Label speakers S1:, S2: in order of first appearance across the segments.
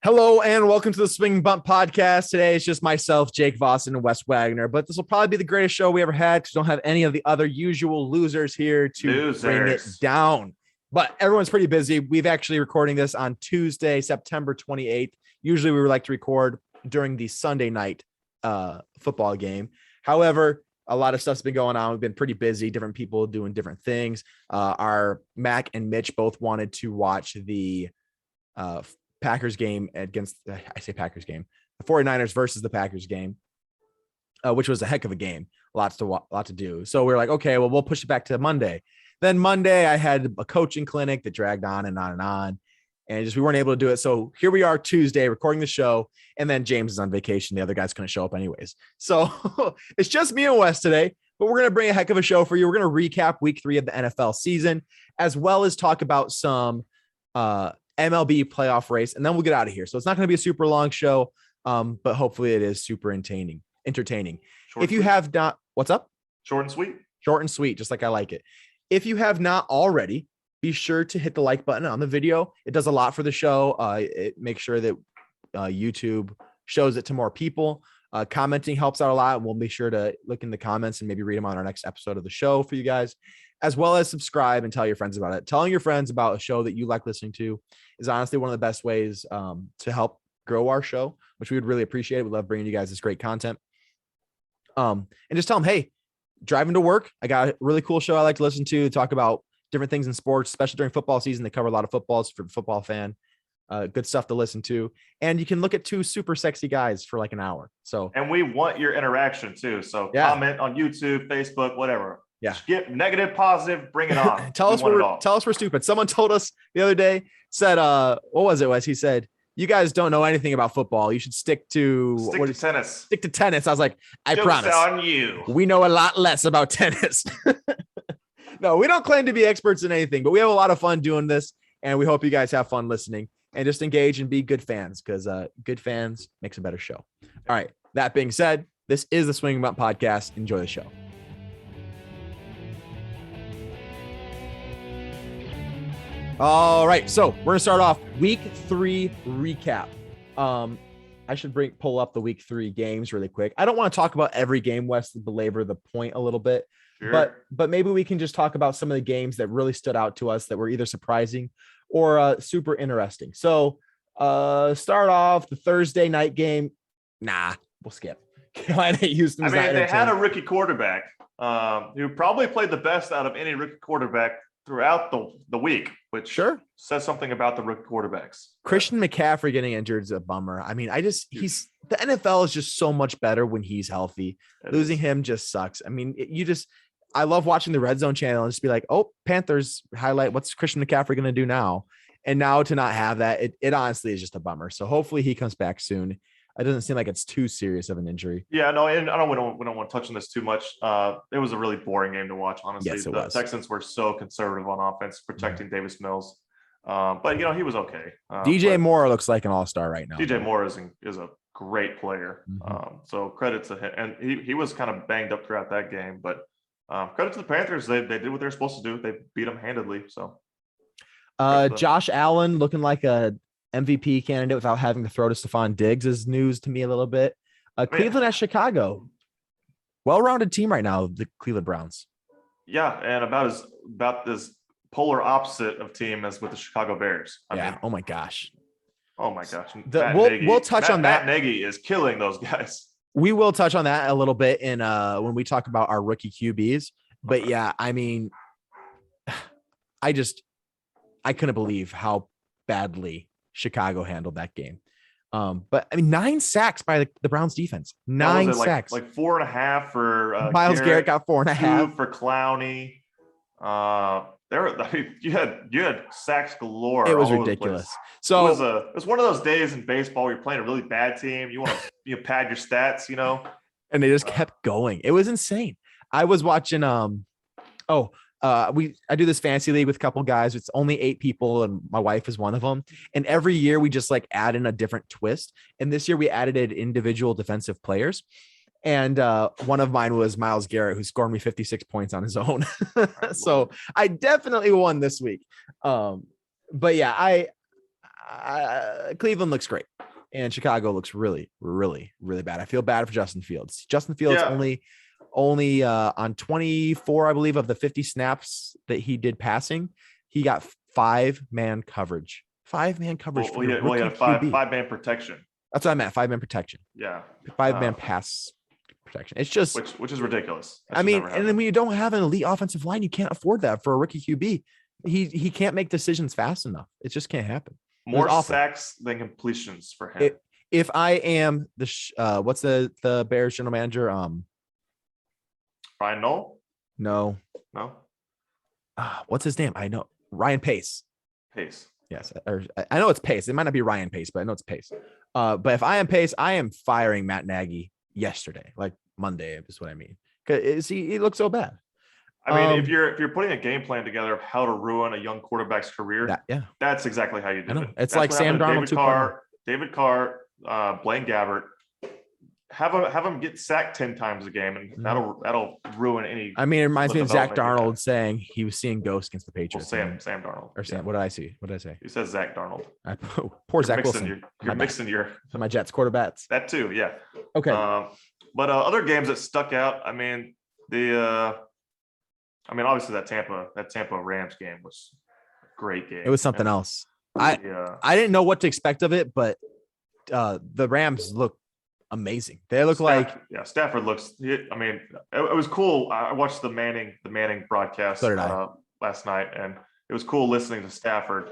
S1: Hello and welcome to the Swing Bump Podcast. Today it's just myself, Jake Vossen, and Wes Wagner. But this will probably be the greatest show we ever had because we don't have any of the other usual losers here to bring it down. But everyone's pretty busy. We've actually recording this on Tuesday, September 28th. Usually we would like to record during the Sunday night football game. However, a lot of stuff's been going on. We've been pretty busy, different people doing different things. Our Mac and Mitch both wanted to watch the Packers game against, I say Packers game, the 49ers versus the Packers game, which was a heck of a game. Lot to do. So we were like, okay, well, we'll push it back to Monday. Then Monday I had a coaching clinic that dragged on and on and on. And just we weren't able to do it. So here we are Tuesday recording the show. And then James is on vacation. The other guy's going to show up anyways. So it's just me and Wes today, but we're going to bring a heck of a show for you. We're going to recap week 3 of the NFL season, as well as talk about some MLB playoff race, and then we'll get out of here. So it's not going to be a super long show, but hopefully it is super entertaining. If you have not, what's up?
S2: Short and sweet,
S1: just like I like it. If you have not already, be sure to hit the like button on the video. It does a lot for the show. It makes sure that YouTube shows it to more people. Commenting helps out a lot, and we'll be sure to look in the comments and maybe read them on our next episode of the show for you guys, as well as subscribe and tell your friends about it. Telling your friends about a show that you like listening to is honestly one of the best ways to help grow our show, which we would really appreciate. We love bringing you guys this great content. And just tell them, hey, driving to work, I got a really cool show I like to listen to, talk about different things in sports, especially during football season. They cover a lot of footballs for the football fan. Good stuff to listen to. And you can look at 2 super sexy guys for like an hour.
S2: And we want your interaction too. So comment on YouTube, Facebook, whatever.
S1: Yeah.
S2: Get negative, positive, bring it on.
S1: tell us we're stupid. Someone told us the other day, said, what was it, Wes? He said, you guys don't know anything about football. You should stick to
S2: tennis.
S1: Stick to tennis. I was like, I promise.
S2: On you.
S1: We know a lot less about tennis. No, we don't claim to be experts in anything, but we have a lot of fun doing this, and we hope you guys have fun listening and just engage and be good fans, because good fans makes a better show. All right. That being said, this is the Swing Bump Podcast. Enjoy the show. All right, so we're gonna start off week 3 recap. I should pull up the week 3 games really quick. I don't want to talk about every game, Wes, to belabor the point a little bit, sure. but maybe we can just talk about some of the games that really stood out to us that were either surprising or super interesting. So start off the Thursday night game. We'll skip. Carolina Houston.
S2: They had a rookie quarterback who probably played the best out of any rookie quarterback throughout the week, which sure says something about the rookie quarterbacks.
S1: Christian McCaffrey getting injured is a bummer. I mean, the NFL is just so much better when he's healthy. Losing him just sucks. I mean, I love watching the Red Zone channel and just be like, oh, Panthers highlight. What's Christian McCaffrey going to do now? And now to not have that, it honestly is just a bummer. So hopefully he comes back soon. It doesn't seem like it's too serious of an injury.
S2: Yeah, no, and we don't want to touch on this too much. It was a really boring game to watch, honestly.
S1: Yes,
S2: the Texans were so conservative on offense, protecting Davis Mills. But, he was okay.
S1: DJ Moore looks like an all-star right now.
S2: DJ Moore is a great player. So credit to him. And he was kind of banged up throughout that game. But credit to the Panthers. They did what they were supposed to do. They beat them handedly. So
S1: Josh Allen looking like a MVP candidate without having to throw to Stephon Diggs is news to me a little bit. Cleveland at Chicago. Well-rounded team right now, the Cleveland Browns.
S2: Yeah, and about this polar opposite of team as with the Chicago Bears. I mean,
S1: oh my gosh.
S2: We'll touch on that. Matt Nagy is killing those guys.
S1: We will touch on that a little bit in when we talk about our rookie QBs. But yeah, I mean, I couldn't believe how badly Chicago handled that game. But I mean, 9 sacks by the Browns defense. 9 sacks.
S2: Like 4.5 for
S1: Myles Garrett got 4.5
S2: for Clowney. You had sacks galore.
S1: It was ridiculous. So
S2: it was one of those days in baseball where you're playing a really bad team. You want to pad your stats,
S1: and they just kept going. It was insane. I was watching I do this fantasy league with a couple guys. It's only 8 people and my wife is one of them. And every year we just like add in a different twist. And this year we added individual defensive players. And one of mine was Myles Garrett, who scored me 56 points on his own. So I definitely won this week. But yeah, Cleveland looks great, and Chicago looks really, really, really bad. I feel bad for Justin Fields. Justin Fields only on 24, I believe, of the 50 snaps that he did passing, he got 5-man coverage. 5-man coverage.
S2: Well, he had five-man protection.
S1: That's what I meant. 5-man protection.
S2: Yeah.
S1: 5-man pass protection. It's just
S2: which is ridiculous.
S1: I mean, and then when you don't have an elite offensive line, you can't afford that for a rookie QB. He can't make decisions fast enough. It just can't happen.
S2: More sacks than completions for him.
S1: If I am what's the Bears general manager?
S2: Ryan Knoll?
S1: No. What's his name? I know Ryan Pace. Yes, or I know it's Pace. It might not be Ryan Pace, but I know it's Pace. But if I am Pace, I am firing Matt Nagy yesterday, like Monday is what I mean. Because he looks so bad.
S2: I mean, if you're putting a game plan together of how to ruin a young quarterback's career, that's exactly how you do it.
S1: It's like Sam Darnold,
S2: David Carr, Blaine Gabbert. Have him get sacked 10 times a game, and that'll ruin any.
S1: I mean, it reminds me of Zach Darnold saying he was seeing ghosts against the Patriots.
S2: Well, Sam Darnold.
S1: Or Sam. What did I see? What did I say?
S2: You said Zach Darnold.
S1: Poor Zach Wilson.
S2: You're mixing
S1: my Jets quarterbacks.
S2: That too, yeah.
S1: Okay.
S2: But other games that stuck out. I mean, obviously that Tampa Rams game was a great game.
S1: It was something else. I didn't know what to expect of it, but the Rams look amazing. They look
S2: Stafford looks. It was cool. I watched the Manning broadcast last night, and it was cool listening to Stafford.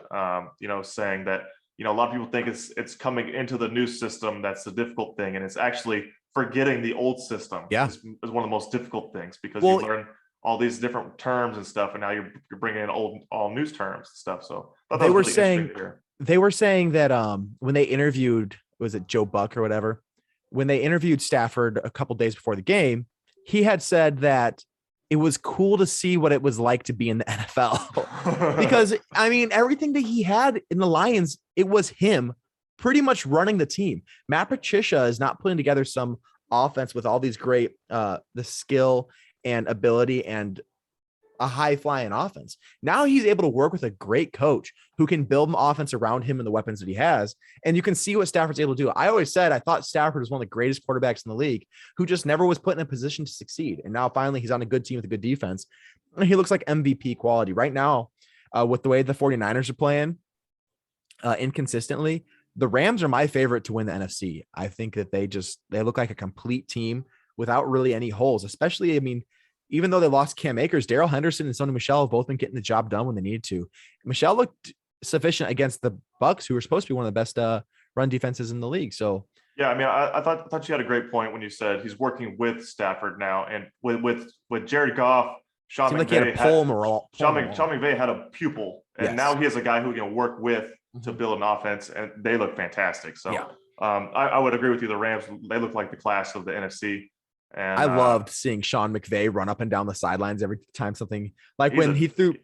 S2: Saying that a lot of people think it's coming into the new system that's the difficult thing, and it's actually forgetting the old system.
S1: Yeah,
S2: is one of the most difficult things because you learn all these different terms and stuff, and now you're bringing in all news terms and stuff. So
S1: they were saying that when they interviewed, was it Joe Buck or whatever? When they interviewed Stafford a couple days before the game, he had said that it was cool to see what it was like to be in the NFL because everything that he had in the Lions, it was him pretty much running the team. Matt Patricia is not putting together some offense with all these great, the skill and ability and a high flying offense. Now he's able to work with a great coach who can build an offense around him and the weapons that he has. And you can see what Stafford's able to do. I always said, I thought Stafford was one of the greatest quarterbacks in the league who just never was put in a position to succeed. And now finally he's on a good team with a good defense. And he looks like MVP quality right now with the way the 49ers are playing inconsistently. The Rams are my favorite to win the NFC. I think that they look like a complete team without really any holes, especially, even though they lost Cam Akers, Darrell Henderson and Sony Michel have both been getting the job done when they needed to. Michel looked sufficient against the Bucs, who were supposed to be one of the best run defenses in the league. So
S2: yeah, I thought you had a great point when you said he's working with Stafford now, and with Jared Goff, Sean McVay had a pupil, and now he has a guy who can work with to build an offense, and they look fantastic. So I would agree with you. The Rams, they look like the class of the NFC. And
S1: I loved seeing Sean McVay run up and down the sidelines every time something he threw.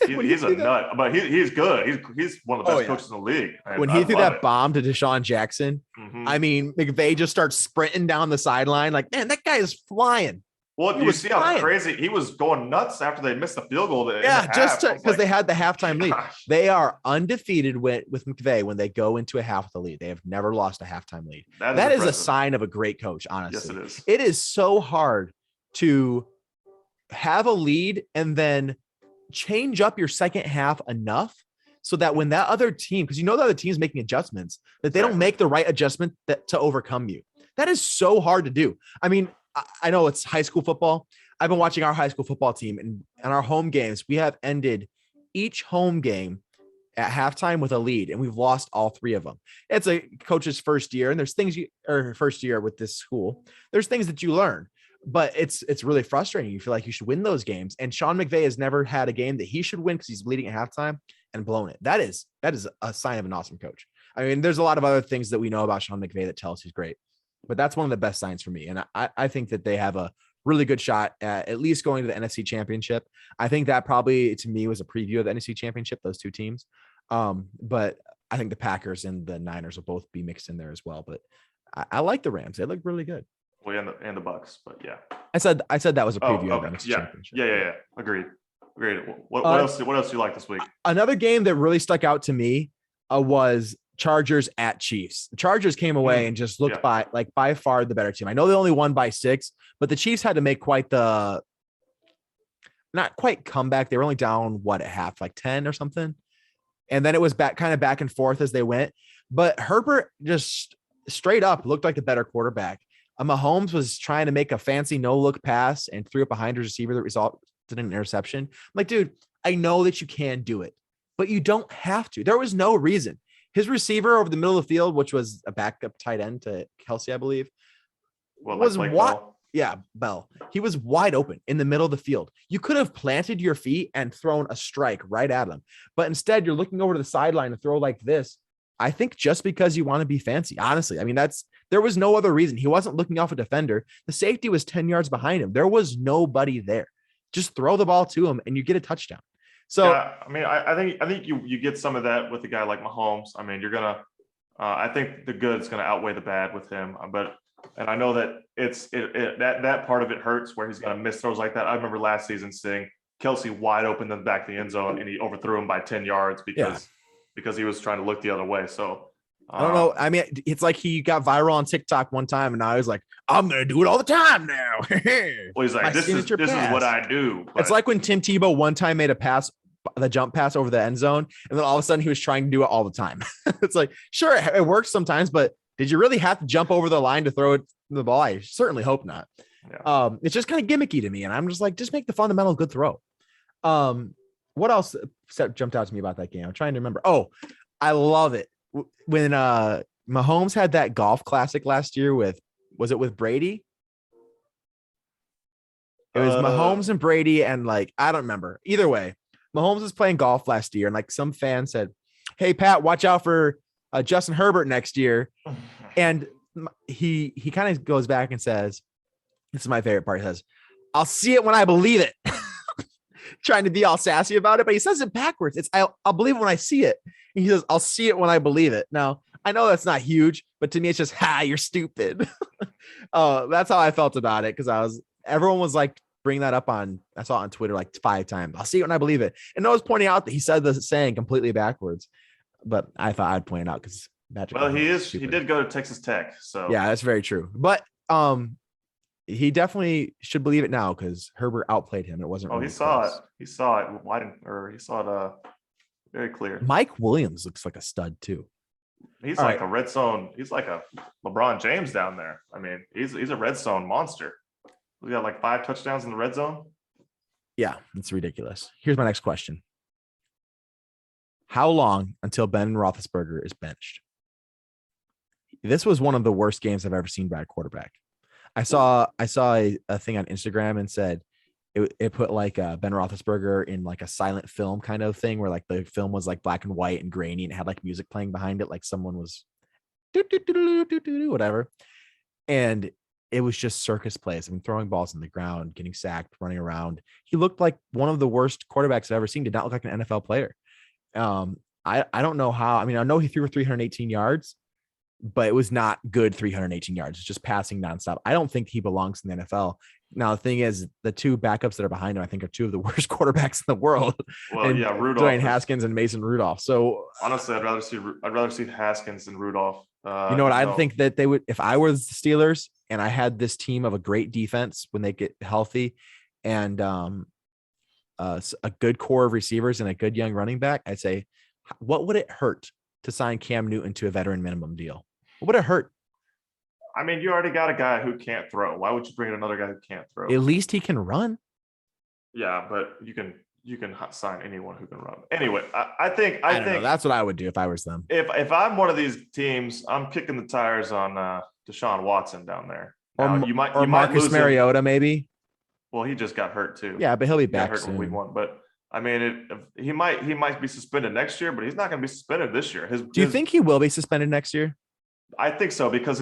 S2: He's a nut, but he's good. He's one of the best coaches in the league.
S1: When he threw that bomb to Deshaun Jackson, McVay just starts sprinting down the sideline like, man, that guy is flying.
S2: Well, you see how crazy he was going nuts after they missed the field goal.
S1: Just because they had the halftime lead. They are undefeated with McVay when they go into a half with the lead. They have never lost a halftime lead. That is a sign of a great coach, honestly.
S2: Yes, it is.
S1: It is so hard to have a lead and then change up your second half enough so that when that other team, because the other team is making adjustments, that they don't make the right adjustment to overcome you. That is so hard to do. I know it's high school football. I've been watching our high school football team and our home games. We have ended each home game at halftime with a lead, and we've lost all 3 of them. It's a coach's first year, and there's things first year with this school. There's things that you learn, but it's really frustrating. You feel like you should win those games. And Sean McVay has never had a game that he should win because he's leading at halftime and blown it. That is a sign of an awesome coach. There's a lot of other things that we know about Sean McVay that tell us he's great. But that's one of the best signs for me. And I think that they have a really good shot at least going to the NFC Championship. I think that probably, to me, was a preview of the NFC Championship, those 2 teams. But I think the Packers and the Niners will both be mixed in there as well. But I like the Rams. They look really good.
S2: Well, and the Bucs, but yeah.
S1: I said that was a preview of the NFC Championship.
S2: Yeah. Agreed. What else do you like this week?
S1: Another game that really stuck out to me was Chargers at Chiefs. The Chargers came away and just looked by far the better team. I know they only won by 6, but the Chiefs had to make not quite comeback. They were only down at half, like 10 or something. And then it was back and forth as they went. But Herbert just straight up looked like the better quarterback. Mahomes was trying to make a fancy no-look pass and threw it behind his receiver that resulted in an interception. I'm like, dude, I know that you can do it, but you don't have to. There was no reason. His receiver over the middle of the field, which was a backup tight end to Kelsey, I believe, was Bell. He was wide open in the middle of the field. You could have planted your feet and thrown a strike right at him, but instead you're looking over to the sideline to throw like this. I think just because you want to be fancy, honestly. I mean, there was no other reason. He wasn't looking off a defender. The safety was 10 yards behind him. There was nobody there. Just throw the ball to him and you get a touchdown. So,
S2: I mean, I think you get some of that with a guy like Mahomes. I mean, I think the good's going to outweigh the bad with him, and I know that that part of it hurts where he's going to miss throws like that. I remember last season seeing Kelsey wide open in the back of the end zone and he overthrew him by 10 yards because he was trying to look the other way. So
S1: I don't know. I mean, it's like he got viral on TikTok one time and now he's like, I'm going to do it all the time now.
S2: Well, he's like, this is what I do.
S1: But it's like when Tim Tebow one time made the jump pass over the end zone. And then all of a sudden he was trying to do it all the time. It's like, sure, it works sometimes, but did you really have to jump over the line to throw it the ball? I certainly hope not. Yeah. It's just kind of gimmicky to me. And I'm just like, just make the fundamental good throw. What else jumped out to me about that game? I'm trying to remember. Oh, I love it. When Mahomes had that golf classic last year was it with Brady? It was Mahomes and Brady. And like, I don't remember. Either way, Mahomes was playing golf last year. And like some fan said, hey, Pat, watch out for Justin Herbert next year. And he kind of goes back and says, this is my favorite part. He says, I'll see it when I believe it. Trying to be all sassy about it, but he says it backwards. It's I'll believe it when I see it. And he says, I'll see it when I believe it. Now, I know that's not huge, but to me, it's just, you're stupid. That's how I felt about it. Cause everyone was like, bring that up I saw it on Twitter like 5 times. I'll see it when I believe it. And I was pointing out that he said the saying completely backwards, but I thought I'd point it out because
S2: he did go to Texas Tech. So
S1: yeah, that's very true. But he definitely should believe it now because Herbert outplayed him. It wasn't.
S2: Oh, really close. He saw it. He saw it very clear.
S1: Mike Williams looks like a stud too.
S2: He's all like a red zone. He's like a LeBron James down there. I mean, he's a red zone monster. We got like 5 touchdowns in the red zone.
S1: Yeah, it's ridiculous. Here's my next question. How long until Ben Roethlisberger is benched? This was one of the worst games I've ever seen by a quarterback. I saw a thing on Instagram and said it put like Ben Roethlisberger in like a silent film kind of thing where like the film was like black and white and grainy and it had like music playing behind it, like someone was whatever. And it was just circus plays. I mean, throwing balls on the ground, getting sacked, running around. He looked like one of the worst quarterbacks I've ever seen. Did not look like an NFL player. I don't know how. I mean, I know he threw for 318 yards, but it was not good 318 yards. It's just passing nonstop. I don't think he belongs in the NFL. Now, the thing is, the 2 backups that are behind him, I think, are 2 of the worst quarterbacks in the world.
S2: Well, yeah, Rudolph,
S1: Dwayne Haskins and Mason Rudolph. So
S2: honestly, I'd rather see Haskins than Rudolph.
S1: You know what? I think that they would, if I was the Steelers and I had this team of a great defense when they get healthy and a good core of receivers and a good young running back, I'd say, what would it hurt to sign Cam Newton to a veteran minimum deal? What would it hurt?
S2: I mean, you already got a guy who can't throw. Why would you bring in another guy who can't throw?
S1: At least he can run.
S2: Yeah, but you can sign anyone who can run. Anyway, I think
S1: that's what I would do if I was them.
S2: If I'm one of these teams, I'm kicking the tires on Deshaun Watson down there. Now,
S1: you might Marcus Mariota maybe.
S2: Well, he just got hurt too.
S1: Yeah, but he'll be back soon.
S2: Week 1, but I mean, he might be suspended next year, but he's not going to be suspended this year.
S1: Do you think he will be suspended next year?
S2: I think so because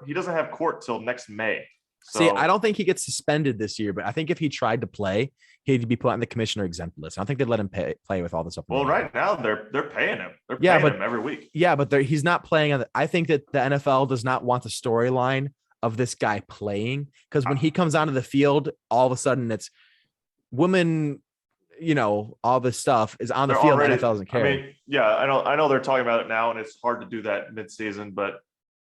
S2: he doesn't have court till next May. So,
S1: see, I don't think he gets suspended this year, but I think if he tried to play, he'd be put on the commissioner exempt list. I don't think they'd let him play with all this stuff.
S2: Well, right now they're paying him. They're paying him every week.
S1: Yeah, but he's not playing. I think that the NFL does not want the storyline of this guy playing because when he comes onto the field, all of a sudden it's women all this stuff is on the field. The NFL doesn't care.
S2: I mean, yeah, I know they're talking about it now, and it's hard to do that mid-season, but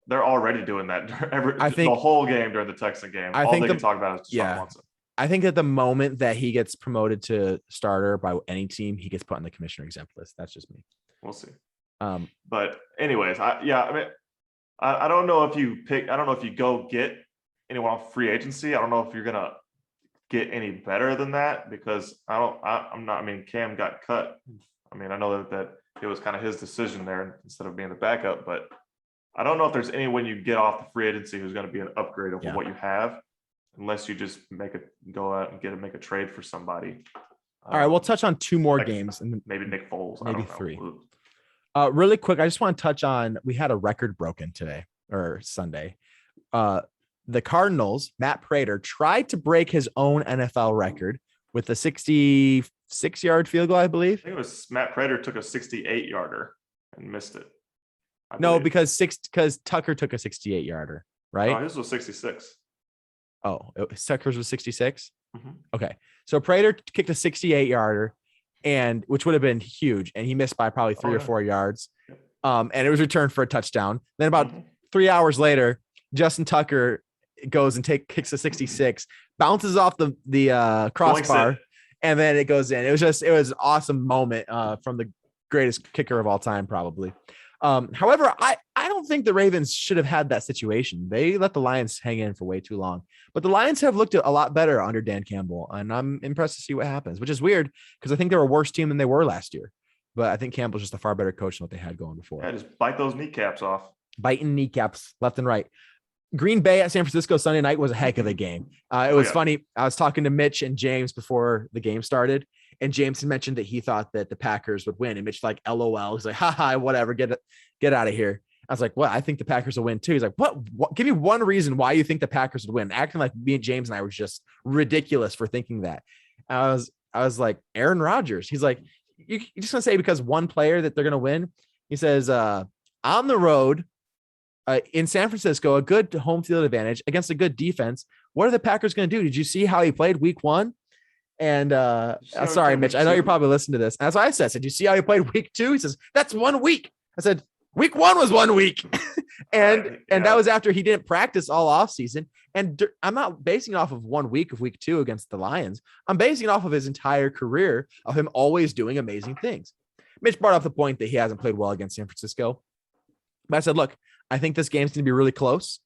S2: they're already doing that the whole game during the Texan game. All they can talk about is Deshaun Watson.
S1: I think at the moment that he gets promoted to starter by any team, he gets put on the commissioner exempt list. That's just me.
S2: We'll see. But anyways, I don't know if you go get anyone off free agency. I don't know if you're gonna get any better than that, because Cam got cut. I mean, I know that it was kind of his decision there instead of being the backup, but I don't know if there's anyone you get off the free agency who's going to be an upgrade over what you have, unless you just make a trade for somebody.
S1: All right, we'll touch on two more games, and
S2: maybe Nick Foles,
S1: maybe three. Really quick, I just want to touch on, we had a record broken today or Sunday. The Cardinals, Matt Prater, tried to break his own NFL record with a 66-yard field goal, I believe.
S2: I think it was Matt Prater took a 68-yarder and missed it.
S1: No, because Tucker took a 68-yarder, right?
S2: No, his was 66.
S1: Oh, Tucker's was 66?
S2: Mm-hmm.
S1: Okay. So Prater kicked a 68-yarder, and which would have been huge, and he missed by probably 3 or 4 yards. And it was returned for a touchdown. Then about 3 hours later, Justin Tucker goes and kicks a 66, bounces off the crossbar, and then it goes in. It was an awesome moment from the greatest kicker of all time, probably. However, I don't think the Ravens should have had that situation. They let the Lions hang in for way too long, but the Lions have looked a lot better under Dan Campbell, and I'm impressed to see what happens, which is weird because I think they're a worse team than they were last year. But I think Campbell's just a far better coach than what they had going before.
S2: Yeah, just bite those kneecaps off.
S1: Biting kneecaps left and right. Green Bay at San Francisco Sunday night was a heck of a game. It was funny. I was talking to Mitch and James before the game started, and James had mentioned that he thought that the Packers would win. And Mitch like, LOL. He's like, haha, whatever. Get out of here. I was like, what? I think the Packers will win too. He's like, what? Give me one reason why you think the Packers would win. Acting like me and James and I were just ridiculous for thinking that. I was like, Aaron Rodgers. He's like, you just gonna say because one player that they're gonna win? He says, on the road, in San Francisco, a good home field advantage against a good defense. What are the Packers going to do? Did you see how he played week 1? And sorry, Mitch, I know you're probably listening to this. And that's what I said. Did you see how he played week 2? He says, that's 1 week. I said, week 1 was 1 week. and that was after he didn't practice all offseason. And I'm not basing it off of 1 week of week 2 against the Lions. I'm basing it off of his entire career of him always doing amazing things. Mitch brought up the point that he hasn't played well against San Francisco. But I said, look, I think this game's going to be really close.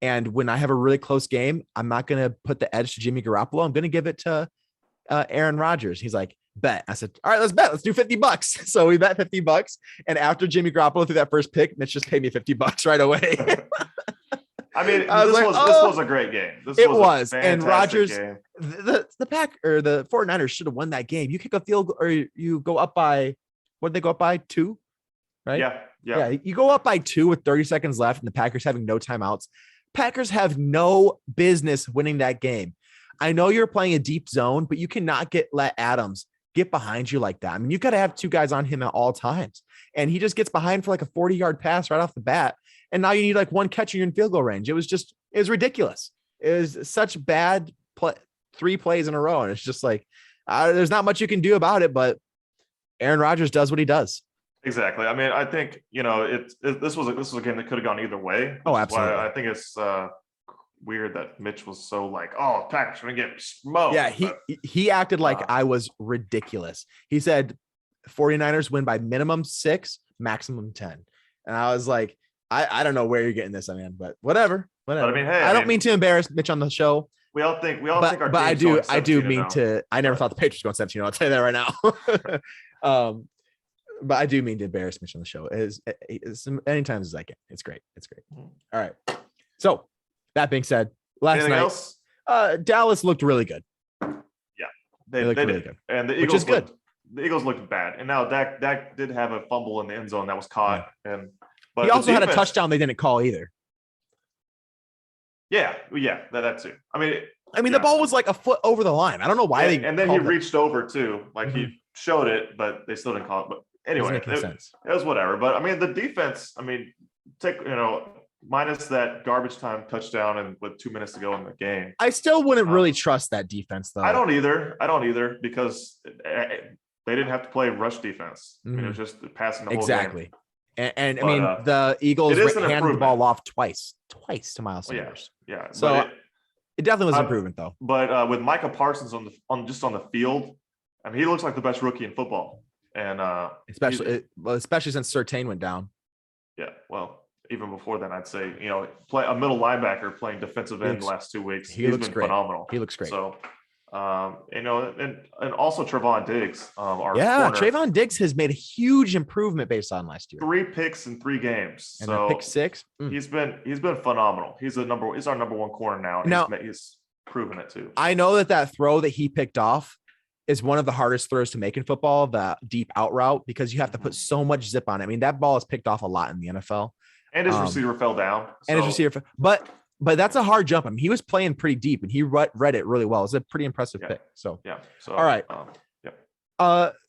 S1: And when I have a really close game, I'm not going to put the edge to Jimmy Garoppolo. I'm going to give it to Aaron Rodgers. He's like, bet. I said, all right, let's bet. Let's do $50. So we bet $50. And after Jimmy Garoppolo threw that first pick, Mitch just paid me $50 right away.
S2: I mean, this was a great game.
S1: It was. And Rodgers, the 49ers should have won that game. You kick a field goal, or you go up by, what did they go up by? 2? Right?
S2: Yeah.
S1: You go up by 2 with 30 seconds left and the Packers having no timeouts. Packers have no business winning that game. I know you're playing a deep zone, but you cannot let Adams get behind you like that. I mean, you got to have 2 guys on him at all times. And he just gets behind for like a 40-yard pass right off the bat. And now you need like 1 catch and you're in field goal range. It was ridiculous. It was such bad 3 plays in a row. And it's just like, there's not much you can do about it, but Aaron Rodgers does what he does.
S2: Exactly. I mean, I think, this was a game that could have gone either way.
S1: Oh, absolutely.
S2: I think it's weird that Mitch was so like, oh, Packers are going to get smoked.
S1: Yeah, he acted like I was ridiculous. He said 49ers win by minimum 6, maximum 10. And I was like, I don't know where you're getting this, man, but whatever. But I mean, hey, I don't mean to embarrass Mitch on the show.
S2: We all think our
S1: but I do mean to. I never thought the Patriots were going 17. I'll tell you that right now. But I do mean to embarrass Mitch on the show. As many times as I can. It's great. All right. So that being said, last night, Dallas looked really good.
S2: Yeah, they looked really good, and the Eagles good. The Eagles looked bad, and now Dak did have a fumble in the end zone that was caught, but
S1: he also had a touchdown they didn't call either.
S2: Yeah, that too. I mean,
S1: the ball was like a foot over the line. I don't know why
S2: and then he reached over too, like he showed it, but they still didn't call it. But anyway, it was whatever. But I mean, the defense. I mean, minus that garbage time touchdown and with 2 minutes to go in the game.
S1: I still wouldn't really trust that defense, though.
S2: I don't either because they didn't have to play rush defense. I mean, it was just passing the whole game.
S1: And I mean, the Eagles handed the ball off twice to Miles Sanders.
S2: Yeah.
S1: So it definitely was an improvement, though.
S2: But with Micah Parsons on the field, I mean, he looks like the best rookie in football, and
S1: especially since Surtain went down.
S2: Yeah, well, even before then, I'd say play a middle linebacker playing defensive end the last 2 weeks. He's been phenomenal.
S1: He looks great.
S2: So, and also Trevon Diggs.
S1: Trevon Diggs has made a huge improvement based on last year.
S2: 3 picks in 3 games.
S1: And so pick 6.
S2: He's been phenomenal. He's our number 1 corner now. He's proven it too.
S1: I know that throw that he picked off is one of the hardest throws to make in football, the deep out route, because you have to put so much zip on it. I mean, that ball is picked off a lot in the NFL.
S2: And his receiver fell down.
S1: But that's a hard jump. I mean, he was playing pretty deep, and he read it really well. It was a pretty impressive pick. So all right.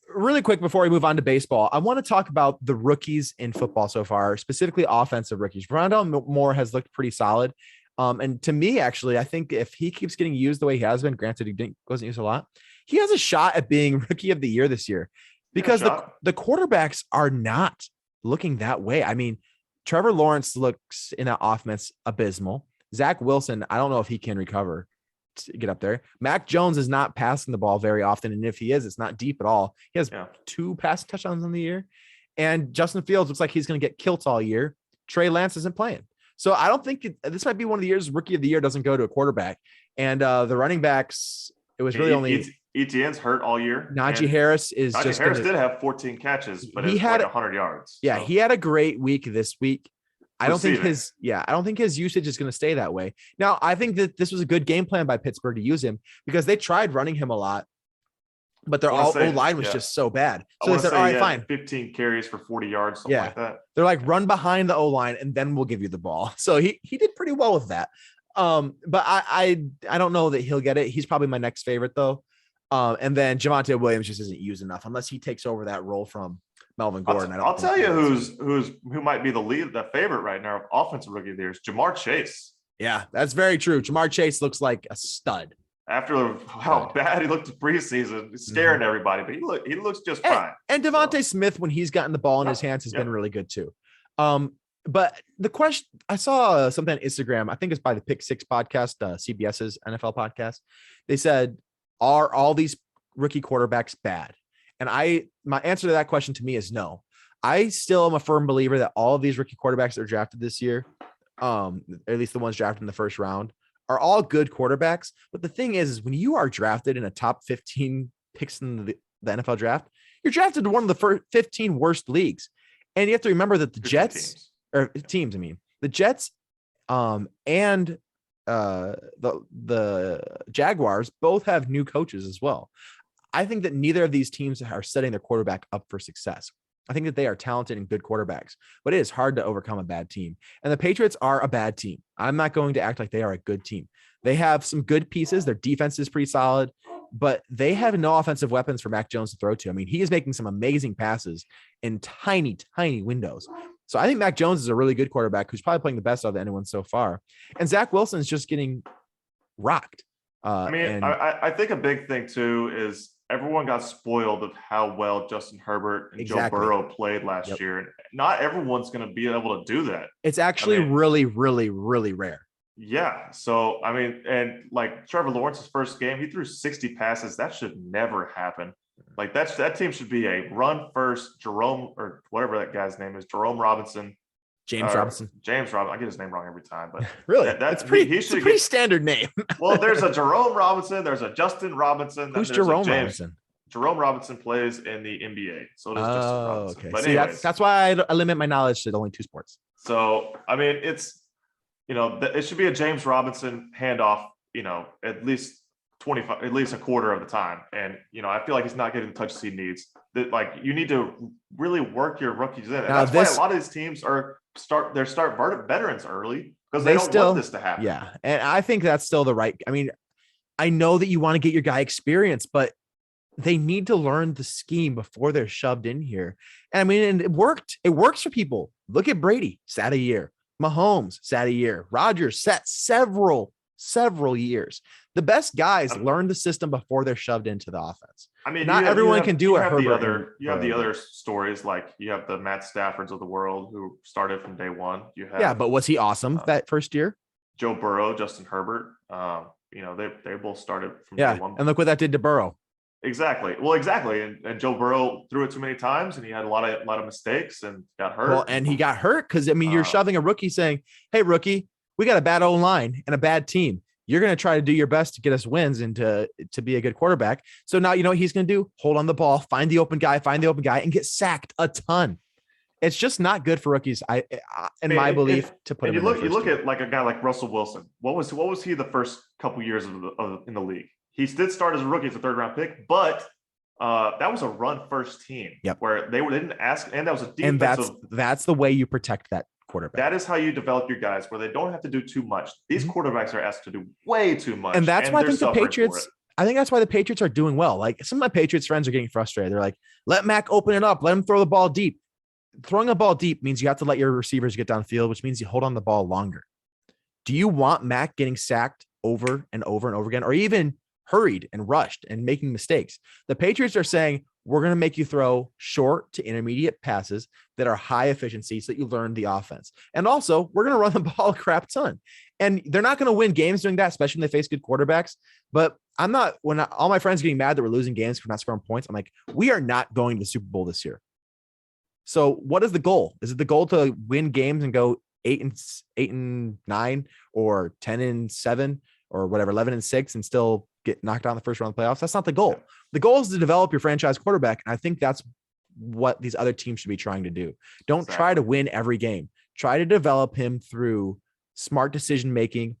S1: Really quick before we move on to baseball, I want to talk about the rookies in football so far, specifically offensive rookies. Rondale Moore has looked pretty solid. And to me, actually, I think if he keeps getting used the way he has been, granted he wasn't used a lot, he has a shot at being rookie of the year this year, because the quarterbacks are not looking that way. I mean, Trevor Lawrence looks in that offense abysmal. Zach Wilson, I don't know if he can recover to get up there. Mac Jones is not passing the ball very often, and if he is, it's not deep at all. He has 2 pass touchdowns on the year, and Justin Fields looks like he's going to get killed all year. Trey Lance isn't playing. So I don't think this might be one of the years rookie of the year doesn't go to a quarterback. And the running backs, it was really only
S2: Etienne's hurt all year.
S1: Najee Harris did
S2: have 14 catches, but he had 100 yards.
S1: Yeah, he had a great week this week. I don't think his usage is going to stay that way. Now, I think that this was a good game plan by Pittsburgh to use him, because they tried running him a lot, but their O-line was just so bad. So they said, all right, fine.
S2: 15 carries for 40 yards, something like that.
S1: They're like, run behind the O-line and then we'll give you the ball. So he did pretty well with that. But I don't know that he'll get it. He's probably my next favorite though. And then Javonte Williams just isn't used enough unless he takes over that role from Melvin Gordon.
S2: I'll tell you who might be the favorite right now, offensive rookie of the year, is Jamar Chase.
S1: Yeah, that's very true. Jamar Chase looks like a stud.
S2: After how bad he looked in preseason, scaring everybody, but he looks just fine.
S1: And Devontae Smith, when he's gotten the ball in his hands, has been really good too. But the question, I saw something on Instagram, I think it's by the Pick Six podcast, CBS's NFL podcast. They said, are all these rookie quarterbacks bad? And my answer to that question to me is no. I still am a firm believer that all of these rookie quarterbacks that are drafted this year, at least the ones drafted in the first round, are all good quarterbacks. But the thing is when you are drafted in a top 15 picks in the NFL draft, you're drafted to one of the first 15 worst leagues. And you have to remember that the Jets the Jets and the Jaguars both have new coaches as well. I think that neither of these teams are setting their quarterback up for success. I think that they are talented and good quarterbacks, but it is hard to overcome a bad team. And the Patriots are a bad team. I'm not going to act like they are a good team. They have some good pieces. Their defense is pretty solid, but they have no offensive weapons for Mac Jones to throw to. I mean, he is making some amazing passes in tiny, tiny windows. So I think Mac Jones is a really good quarterback who's probably playing the best of anyone so far. And Zach Wilson is just getting rocked.
S2: I think a big thing too is everyone got spoiled of how well Justin Herbert and Joe Burrow played last year. And not everyone's going to be able to do that.
S1: It's actually really, really, really rare.
S2: Yeah. So, I mean, and like Trevor Lawrence's first game, he threw 60 passes. That should never happen. Like that team should be a run first, Jerome or whatever that guy's name is, Jerome Robinson.
S1: James Robinson.
S2: I get his name wrong every time, but
S1: really, it's a pretty standard name.
S2: Well, there's a Jerome Robinson, there's a Justin Robinson.
S1: Who's Jerome Robinson?
S2: Jerome Robinson plays in the NBA, so does Justin Robinson.
S1: Okay.
S2: But
S1: see, that's why I limit my knowledge to only 2 sports.
S2: So, I mean, it's it should be a James Robinson handoff. At least 25, at least a quarter of the time, and I feel like he's not getting the touches he needs. That you need to really work your rookies in, and that's why a lot of these teams start veterans early because they don't want this to happen.
S1: Yeah, and I think that's still the right. I mean, I know that you want to get your guy experience, but they need to learn the scheme before they're shoved in here. And I mean, and it worked. It works for people. Look at Brady. Sat a year. Mahomes sat a year. Rodgers sat several years. The best guys learn the system before they're shoved into the offense.
S2: I mean,
S1: not everyone can do it.
S2: You have the other stories, like you have the Matt Staffords of the world who started from day one. You have,
S1: but was he awesome that first year?
S2: Joe Burrow, Justin Herbert. They both started from day one.
S1: And look what that did to Burrow.
S2: Exactly. Well, exactly. And Joe Burrow threw it too many times, and he had a lot of mistakes and got hurt.
S1: Well, and he got hurt because you're shoving a rookie, saying, "Hey, rookie, we got a bad O-line and a bad team. You're going to try to do your best to get us wins and to be a good quarterback." So now you know what he's going to do? Hold on the ball, find the open guy, and get sacked a ton. It's just not good for rookies. My belief to put.
S2: And you look at like a guy like Russell Wilson. What was he the first couple years in the league? He did start as a rookie as a 3rd round pick, but that was a run first team where they didn't ask, and that was a defensive.
S1: And that's the way you protect that quarterback.
S2: That is how you develop your guys, where they don't have to do too much. These quarterbacks are asked to do way too much,
S1: and that's why I think the Patriots. I think that's why the Patriots are doing well. Like some of my Patriots friends are getting frustrated. They're like, "Let Mac open it up. Let him throw the ball deep." Throwing a ball deep means you have to let your receivers get downfield, which means you hold on the ball longer. Do you want Mac getting sacked over and over and over again, or even hurried and rushed and making mistakes? The Patriots are saying, we're going to make you throw short to intermediate passes that are high efficiency so that you learn the offense. And also, we're going to run the ball a crap ton. And they're not going to win games doing that, especially when they face good quarterbacks. But all my friends getting mad that we're losing games for not scoring points, I'm like, we are not going to the Super Bowl this year. So what is the goal? Is it the goal to win games and go 8-9 or 10-7 or whatever, 11-6 and still get knocked out in the first round of the playoffs? That's not the goal. The goal is to develop your franchise quarterback. And I think that's what these other teams should be trying to do. Don't try to win every game. Try to develop him through smart decision-making,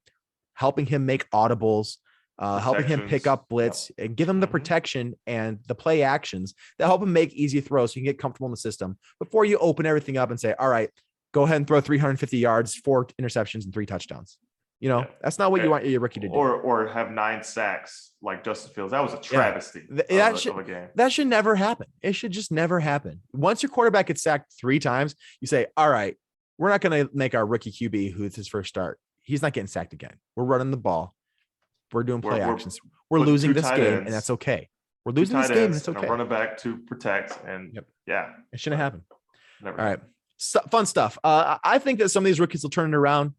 S1: helping him make audibles, helping him pick up blitz and give him the protection and the play actions that help him make easy throws so you can get comfortable in the system before you open everything up and say, all right, go ahead and throw 350 yards, 4 interceptions and 3 touchdowns. That's not what you want your rookie to do.
S2: Or have 9 sacks like Justin Fields. That was a travesty of a game.
S1: That should never happen. It should just never happen. Once your quarterback gets sacked 3 times, you say, all right, we're not going to make our rookie QB, who's his first start, he's not getting sacked again. We're running the ball. We're doing play actions. We're losing this game, and that's okay. We're losing this game, and it's okay.
S2: Running back to protect, and
S1: it shouldn't happen.
S2: Never.
S1: All right, fun stuff. I think that some of these rookies will turn it around.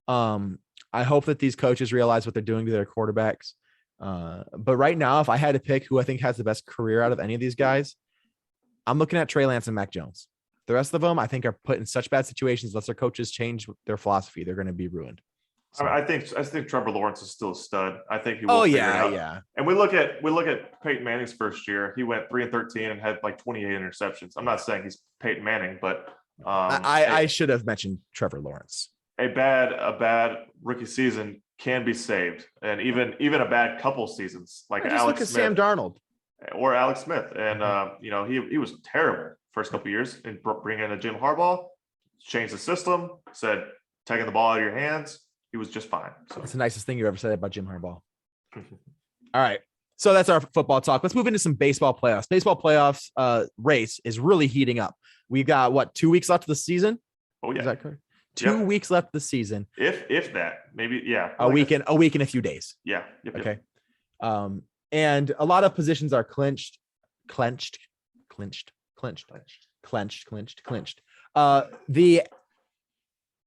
S1: I hope that these coaches realize what they're doing to their quarterbacks. But right now, if I had to pick who I think has the best career out of any of these guys, I'm looking at Trey Lance and Mac Jones. The rest of them, I think, are put in such bad situations. Unless their coaches change their philosophy, they're going to be ruined.
S2: So. I think Trevor Lawrence is still a stud. I think he will figure it out.
S1: Yeah.
S2: And we look at Peyton Manning's first year. He went 3-13 and had like 28 interceptions. I'm not saying he's Peyton Manning, but
S1: I should have mentioned Trevor Lawrence.
S2: A bad rookie season can be saved, and even a bad couple seasons like Alex Smith,
S1: Sam Darnold
S2: or Alex Smith, and he was terrible first couple years. And bring in a Jim Harbaugh, changed the system, said taking the ball out of your hands. He was just fine. So
S1: that's the nicest thing you ever said about Jim Harbaugh. All right. So that's our football talk. Let's move into some baseball playoffs. Baseball playoffs race is really heating up. We've got 2 weeks left of the season?
S2: Oh yeah.
S1: Is that correct? 2 weeks left of the season.
S2: If that, maybe, yeah.
S1: A week and a few days.
S2: Yeah. Yep.
S1: Okay. And a lot of positions are clinched. The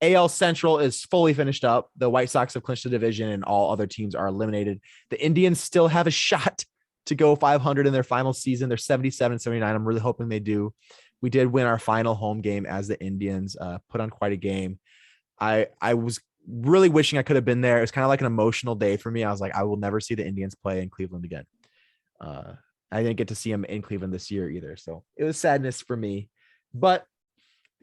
S1: AL Central is fully finished up. The White Sox have clinched the division and all other teams are eliminated. The Indians still have a shot to go 500 in their final season. They're 77-79. I'm really hoping they do. We did win our final home game as the Indians, put on quite a game. I was really wishing I could have been there. It was kind of like an emotional day for me. I was like, I will never see the Indians play in Cleveland again. I didn't get to see them in Cleveland this year either. So it was sadness for me, but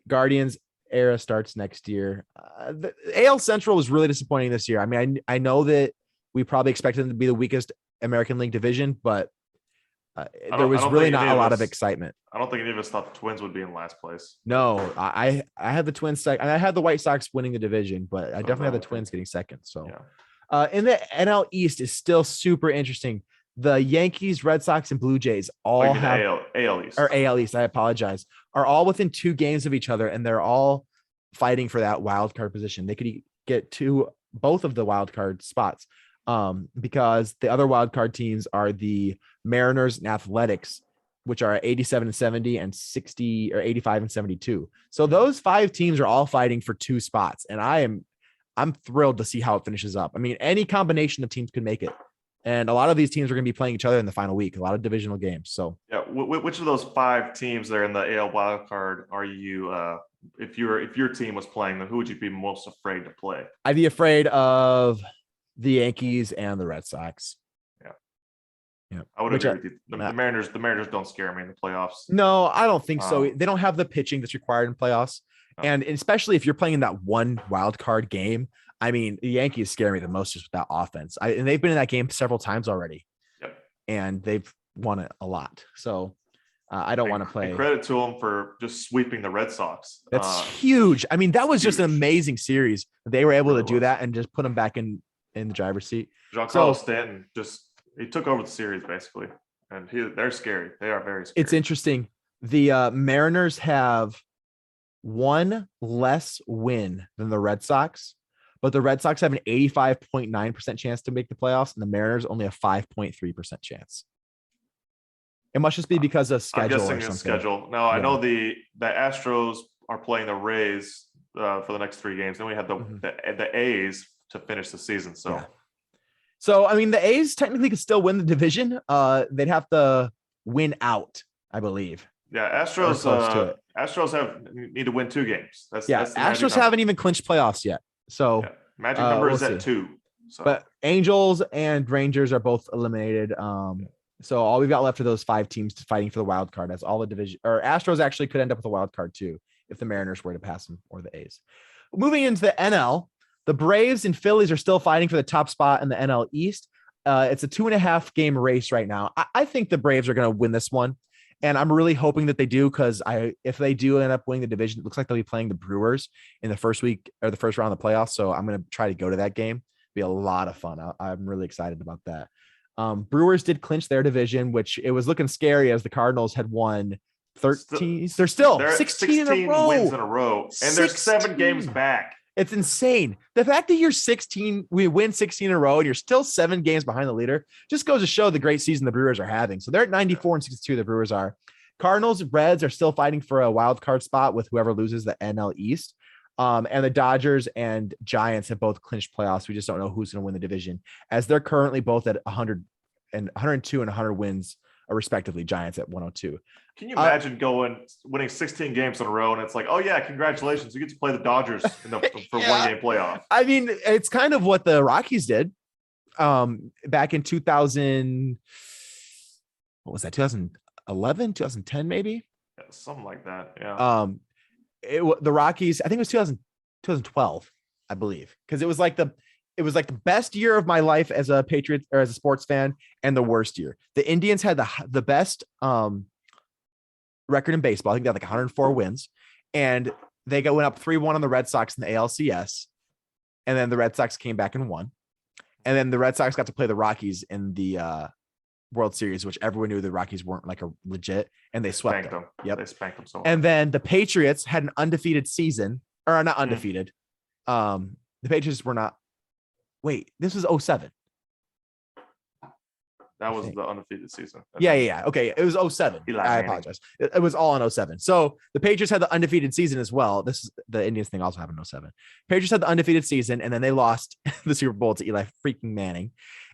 S1: Guardians era starts next year. The AL Central was really disappointing this year. I mean, I know that we probably expected them to be the weakest American League division, but there was really not a lot of excitement.
S2: I don't think any of us thought the Twins would be in last place.
S1: No, I had the Twins second. I had the White Sox winning the division, but I definitely had the Twins getting second. So, in the NL East is still super interesting. The Yankees, Red Sox, and Blue Jays all have
S2: AL East.
S1: Or AL East. I apologize. Are all within 2 games of each other, and they're all fighting for that wild card position. They could get to both of the wild card spots because the other wild card teams are the Mariners and Athletics, which are 87 and 70 and 60 or 85 and 72. So those 5 teams are all fighting for 2 spots. And I'm thrilled to see how it finishes up. I mean, any combination of teams could make it. And a lot of these teams are going to be playing each other in the final week, a lot of divisional games. So
S2: yeah, which of those 5 teams that are in the AL wildcard are you, if your team was playing them, who would you be most afraid to play?
S1: I'd be afraid of the Yankees and the Red Sox.
S2: Yeah, I would agree with you. The Mariners don't scare me in the playoffs.
S1: No, I don't think so. They don't have the pitching that's required in playoffs. No. And especially if you're playing in that one wild card game, I mean, the Yankees scare me the most just with that offense. And they've been in that game several times already.
S2: Yep. And
S1: they've won it a lot. So I don't want to play.
S2: And credit to them for just sweeping the Red Sox.
S1: That's huge. I mean, that was just an amazing series. They were able to do that and just put them back in the driver's seat.
S2: Giancarlo Stanton he took over the series basically, and they're scary. They are very scary.
S1: It's interesting. The Mariners have one less win than the Red Sox, but the Red Sox have an 85.9% chance to make the playoffs, and the Mariners only a 5.3% chance. It must just be because of schedule.
S2: I'm guessing it's schedule. Now, I know the Astros are playing the Rays for the next 3 games. Then we have the A's to finish the season. So. Yeah.
S1: So, I mean, the A's technically could still win the division. They'd have to win out, I believe.
S2: Yeah, Astros need to win 2 games. That's
S1: Astros haven't even clinched playoffs yet. So
S2: magic number is at 2. So.
S1: But Angels and Rangers are both eliminated. So all we've got left are those 5 teams fighting for the wild card. That's all the division. Or Astros actually could end up with a wild card too if the Mariners were to pass them or the A's. Moving into the NL. The Braves and Phillies are still fighting for the top spot in the NL East. It's a 2.5 game race right now. I think the Braves are going to win this one. And I'm really hoping that they do, because if they do end up winning the division, it looks like they'll be playing the Brewers in the first week or the first round of the playoffs. So I'm going to try to go to that game. It'll be a lot of fun. I'm really excited about that. Brewers did clinch their division, which it was looking scary as the Cardinals had won 13. They're 16 in a row.
S2: Wins in a row. And they're 7 games back.
S1: It's insane. The fact that you're 16, we win 16 in a row, and you're still 7 games behind the leader just goes to show the great season the Brewers are having. So they're at 94 and 62. The Brewers are. Cardinals, Reds are still fighting for a wild card spot with whoever loses the NL East. And the Dodgers and Giants have both clinched playoffs. We just don't know who's going to win the division, as they're currently both at 100 and 102 and 100 wins, respectively. Giants at 102.
S2: Can you imagine winning 16 games in a row, and it's like, oh yeah, congratulations, you get to play the Dodgers for 1 game playoff.
S1: I mean, it's kind of what the Rockies did back in 2000. What was that? 2011, 2010, maybe?
S2: Yeah, something like that. Yeah.
S1: The Rockies, I think it was 2012, I believe, because it was like the best year of my life as a Patriot or as a sports fan, and the worst year. The Indians had the best record in baseball. I think they had like 104 wins, and they went up 3-1 on the Red Sox in the ALCS, and then the Red Sox came back and won, and then the Red Sox got to play the Rockies in the World Series, which everyone knew the Rockies weren't like a legit, and they swept them.
S2: Yep, they spanked them so hard.
S1: And then the Patriots had an undefeated season, or not undefeated. The Patriots were not. Wait, this was 07.
S2: That was the undefeated season.
S1: Yeah. Okay, it was 07. I apologize. It was all in 07. So the Patriots had the undefeated season as well. This is the Indians thing also happened in 07. Patriots had the undefeated season, and then they lost the Super Bowl to Eli freaking Manning.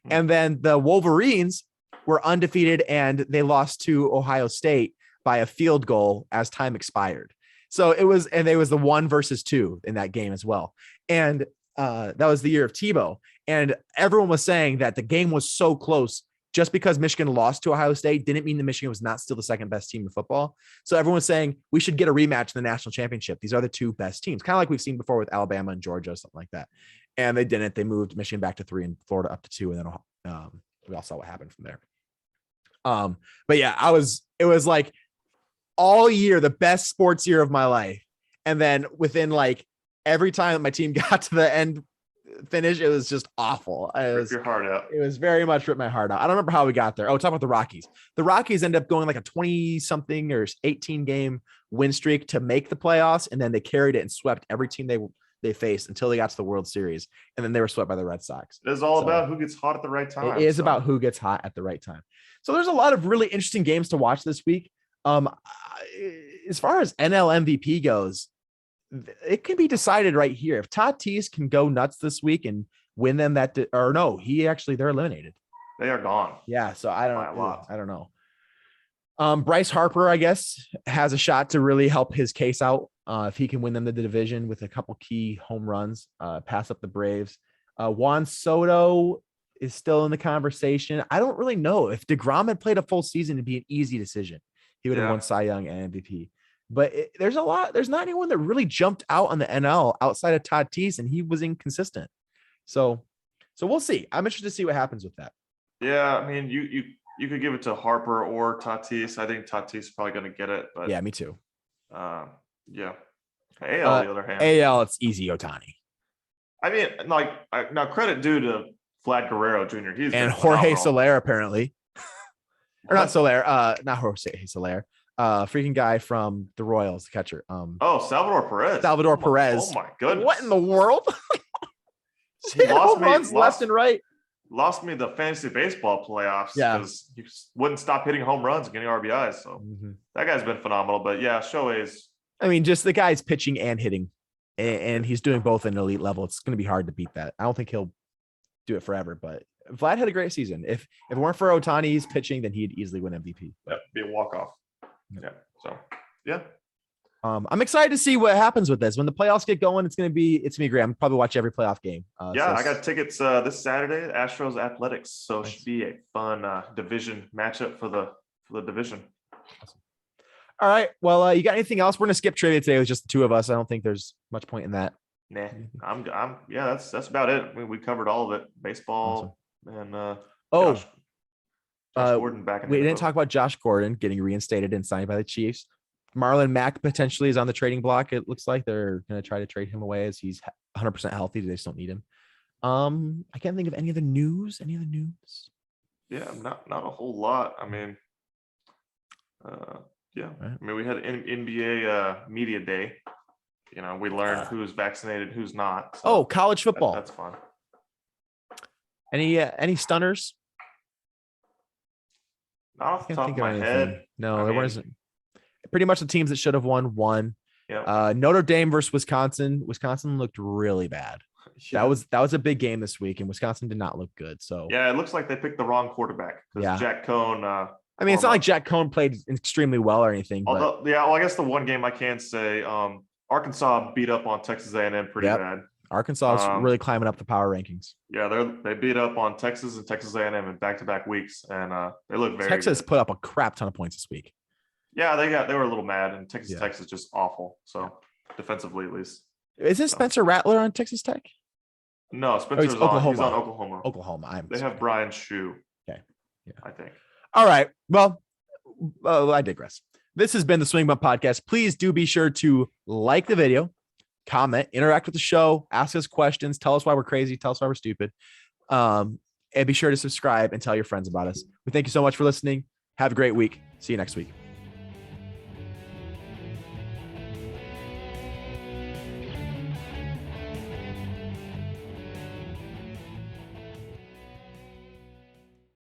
S1: And then the Wolverines were undefeated, and they lost to Ohio State by a field goal as time expired. So it was the 1-2 in that game as well. And that was the year of Tebow. And everyone was saying that the game was so close. Just because Michigan lost to Ohio State didn't mean that Michigan was not still the second best team in football. So everyone was saying we should get a rematch in the national championship. These are the 2 best teams, kind of like we've seen before with Alabama and Georgia, something like that. And they didn't. They moved Michigan back to 3 and Florida up to 2. And then we all saw what happened from there. But yeah, it was like all year, the best sports year of my life. And then within like every time that my team got to the end finish, it was just awful.
S2: Rip your heart out.
S1: It was very much rip my heart out. I don't remember how we got there. Oh, talking about the Rockies. The Rockies ended up going like a 20 something or 18 game win streak to make the playoffs, and then they carried it and swept every team they faced until they got to the World Series, and then they were swept by the Red Sox.
S2: It is all about who gets hot at the right time.
S1: It is about who gets hot at the right time. So there's a lot of really interesting games to watch this week. As far as NL MVP goes, it can be decided right here. If Tatis can go nuts this week and win them they're eliminated.
S2: They are gone.
S1: Yeah. So I don't know. Bryce Harper, I guess, has a shot to really help his case out. If he can win them the division with a couple key home runs, pass up the Braves. Juan Soto is still in the conversation. I don't really know. If DeGrom had played a full season, it'd be an easy decision. He would have won Cy Young and MVP. But there's not anyone that really jumped out on the NL outside of Tatis, and he was inconsistent. So we'll see. I'm interested to see what happens with that.
S2: Yeah, I mean, you could give it to Harper or Tatis. I think Tatis is probably going to get it. But
S1: yeah, me too.
S2: Yeah. AL, on the other hand.
S1: AL, it's easy Ohtani.
S2: I mean, now credit due to Vlad Guerrero Jr.
S1: And Jorge Soler, apparently. Or not Soler, not Jorge Soler. Freaking guy from the Royals, the catcher.
S2: Salvador Perez.
S1: Perez.
S2: Oh my goodness.
S1: What in the world?
S2: He lost me
S1: left and right.
S2: Lost me the fantasy baseball playoffs because he wouldn't stop hitting home runs and getting RBIs. So that guy's been phenomenal. But yeah, Shohei's.
S1: I mean, just the guy's pitching and hitting, and he's doing both at an elite level. It's going to be hard to beat that. I don't think he'll do it forever, but Vlad had a great season. If it weren't for Ohtani's pitching, then he'd easily win MVP.
S2: Yeah, be a walk-off. Yeah. So yeah.
S1: I'm excited to see what happens with this. When the playoffs get going, it's gonna be great. I'm probably watch every playoff game.
S2: I got tickets this Saturday, Astros Athletics. So it should be a fun division matchup for the division.
S1: Awesome. All right. Well, you got anything else? We're gonna skip trivia today with just the two of us. I don't think there's much point in that.
S2: Nah, I'm that's about it. I mean, we covered all of it. Baseball and Josh Gordon back in
S1: we didn't talk about Josh Gordon getting reinstated and signed by the Chiefs. Marlon Mack potentially is on the trading block. It looks like they're going to try to trade him away as he's 100% healthy. They just don't need him. I can't think of any other news.
S2: Yeah, not a whole lot. I mean, right. I mean, we had an NBA media day. You know, we learned who's vaccinated, who's not.
S1: So college football.
S2: That's fun.
S1: Any stunners?
S2: Not off the top of my head.
S1: No, there wasn't. Pretty much the teams that should have won.
S2: Yeah.
S1: Notre Dame versus Wisconsin. Wisconsin looked really bad. Yeah. That was a big game this week, and Wisconsin did not look good. So
S2: yeah, it looks like they picked the wrong quarterback because Jack Cohn.
S1: I mean, it's not like Jack Cohn played extremely well or anything.
S2: Although, I guess the one game I can say, Arkansas beat up on Texas A&M pretty bad.
S1: Arkansas is really climbing up the power rankings.
S2: Yeah, they beat up on Texas and Texas A&M in back-to-back weeks, and they look very.
S1: Texas
S2: good.
S1: Put up a crap ton of points this week.
S2: Yeah, they were a little mad, and Texas Tech is just awful. So defensively, at least.
S1: Isn't Spencer Rattler on Texas Tech?
S2: No, Spencer's
S1: Oklahoma.
S2: He's on Oklahoma.
S1: Oklahoma.
S2: They have Brian Shue.
S1: Okay. Yeah.
S2: I think.
S1: All right. Well, I digress. This has been the Swing Bump Podcast. Please do be sure to like the video, comment, interact with the show, ask us questions, tell us why we're crazy, tell us why we're stupid. And be sure to subscribe and tell your friends about us. We thank you so much for listening. Have a great week. See you next week.